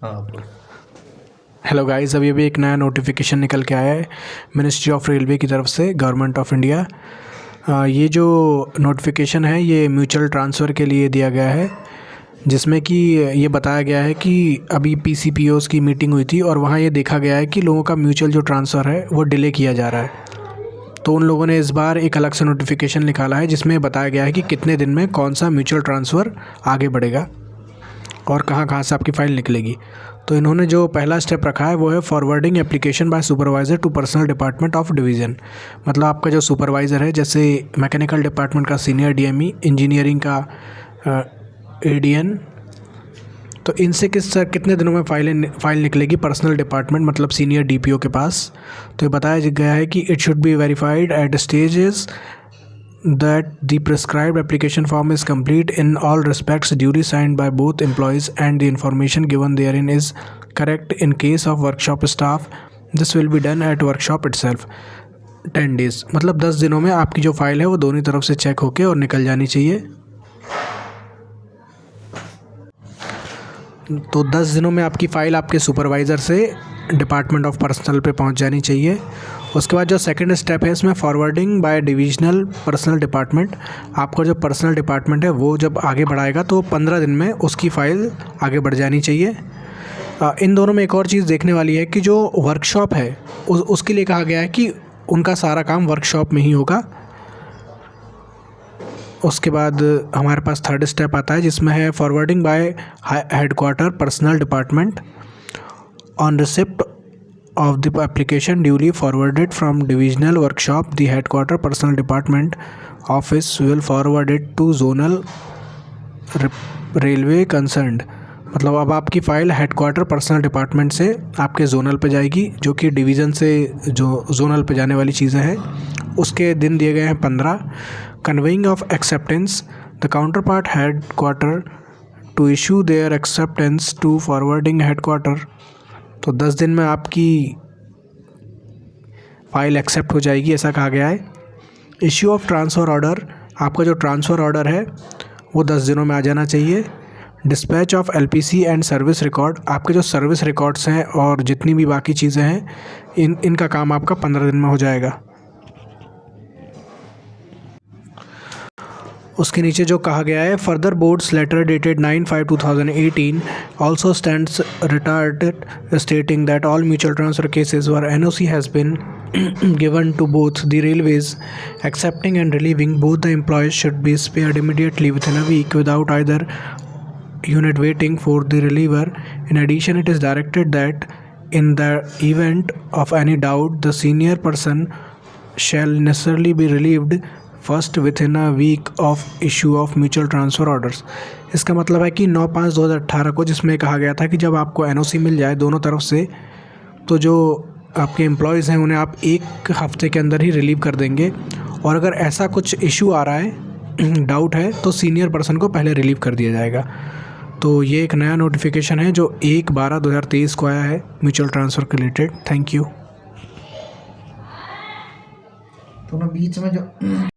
हाँ बोल। Hello guys, अभी अभी एक नया नोटिफिकेशन निकल के आया है मिनिस्ट्री ऑफ रेलवे की तरफ से, गवर्नमेंट ऑफ इंडिया। ये जो नोटिफिकेशन है ये म्यूचुअल ट्रांसफ़र के लिए दिया गया है, जिसमें कि ये बताया गया है कि अभी पीसीपीओस की मीटिंग हुई थी और वहाँ ये देखा गया है कि लोगों का म्यूचुअल जो ट्रांसफ़र है वो डिले किया जा रहा है। तो उन लोगों ने इस बार एक अलग से नोटिफिकेशन निकाला है जिसमें बताया गया है कि कितने दिन में कौन सा म्यूचुअल ट्रांसफ़र आगे बढ़ेगा और कहाँ कहाँ से आपकी फ़ाइल निकलेगी। तो इन्होंने जो पहला स्टेप रखा है वो है forwarding application by supervisor to personnel department of division. मतलब आपका जो सुपरवाइज़र है, जैसे मैकेनिकल डिपार्टमेंट का सीनियर डीएमई, इंजीनियरिंग का एडीएन, तो इनसे कितने दिनों में फ़ाइल निकलेगी पर्सनल डिपार्टमेंट मतलब सीनियर डीपीओ के पास। तो ये बताया गया है कि it should be verified at stages that the prescribed application form is complete in all respects, duly signed by both employees, and the information given therein is correct. In case of workshop staff, this will be done at workshop itself. 10 days मतलब 10 दिनों में आपकी जो file है वो दोनों तरफ से चेक होके और निकल जानी चाहिए। तो 10 दिनों में आपकी फ़ाइल आपके सुपरवाइज़र से डिपार्टमेंट ऑफ पर्सनल पे पहुंच जानी चाहिए। उसके बाद जो सेकंड स्टेप है इसमें forwarding by divisional personnel department. आपका जो पर्सनल डिपार्टमेंट है वो जब आगे बढ़ाएगा तो 15 दिन में उसकी फ़ाइल आगे बढ़ जानी चाहिए। इन दोनों में एक और चीज़ देखने वाली है कि जो वर्कशॉप है उसके लिए कहा गया है कि उनका सारा काम वर्कशॉप में ही होगा। उसके बाद हमारे पास थर्ड स्टेप आता है जिसमें है forwarding by headquarter personnel department on receipt of the application duly forwarded from divisional workshop, the headquarter personal department office will forward it to zonal railway concerned। मतलब अब आपकी फ़ाइल हेडक्वार्टर पर्सनल डिपार्टमेंट से आपके zonal पे जाएगी, जो कि division से जो जोनल पे जाने वाली चीज़ें हैं उसके दिन दिए गए हैं 15। Conveying of acceptance, the counter part headquarter to issue their acceptance to forwarding headquarter. तो 10 दिन में आपकी फ़ाइल एक्सेप्ट हो जाएगी, ऐसा कहा गया है। इश्यू ऑफ ट्रांसफ़र ऑर्डर, आपका जो ट्रांसफ़र ऑर्डर है वो 10 दिनों में आ जाना चाहिए। Dispatch of LPC and service record, आपके जो सर्विस रिकॉर्ड्स हैं और जितनी भी बाकी चीज़ें हैं इनका काम आपका 15 दिन में हो जाएगा। उसके नीचे जो कहा गया है, further board's letter dated 9/5/2018 also stands retarded stating that all mutual transfer cases where NOC has been given to both the railways accepting and relieving both the employees should be spared immediately within a week without either unit waiting for the reliever. In addition, it is directed that in the event of any doubt the senior person shall necessarily be relieved first within a week of issue of mutual transfer orders. इसका मतलब है कि 9/5/2018 को, जिसमें कहा गया था कि जब आपको एनओसी मिल जाए दोनों तरफ से, तो जो आपके एम्प्लॉयज़ हैं उन्हें आप 1 हफ़्ते के अंदर ही रिलीव कर देंगे। और अगर ऐसा कुछ इशू आ रहा है, डाउट है, तो सीनियर पर्सन को पहले रिलीव कर दिया जाएगा। तो ये एक नया नोटिफिकेशन है जो 1/12/2023 को आया है म्यूचुअल ट्रांसफ़र के रिलेटेड। Thank you. तो ना बीच में जो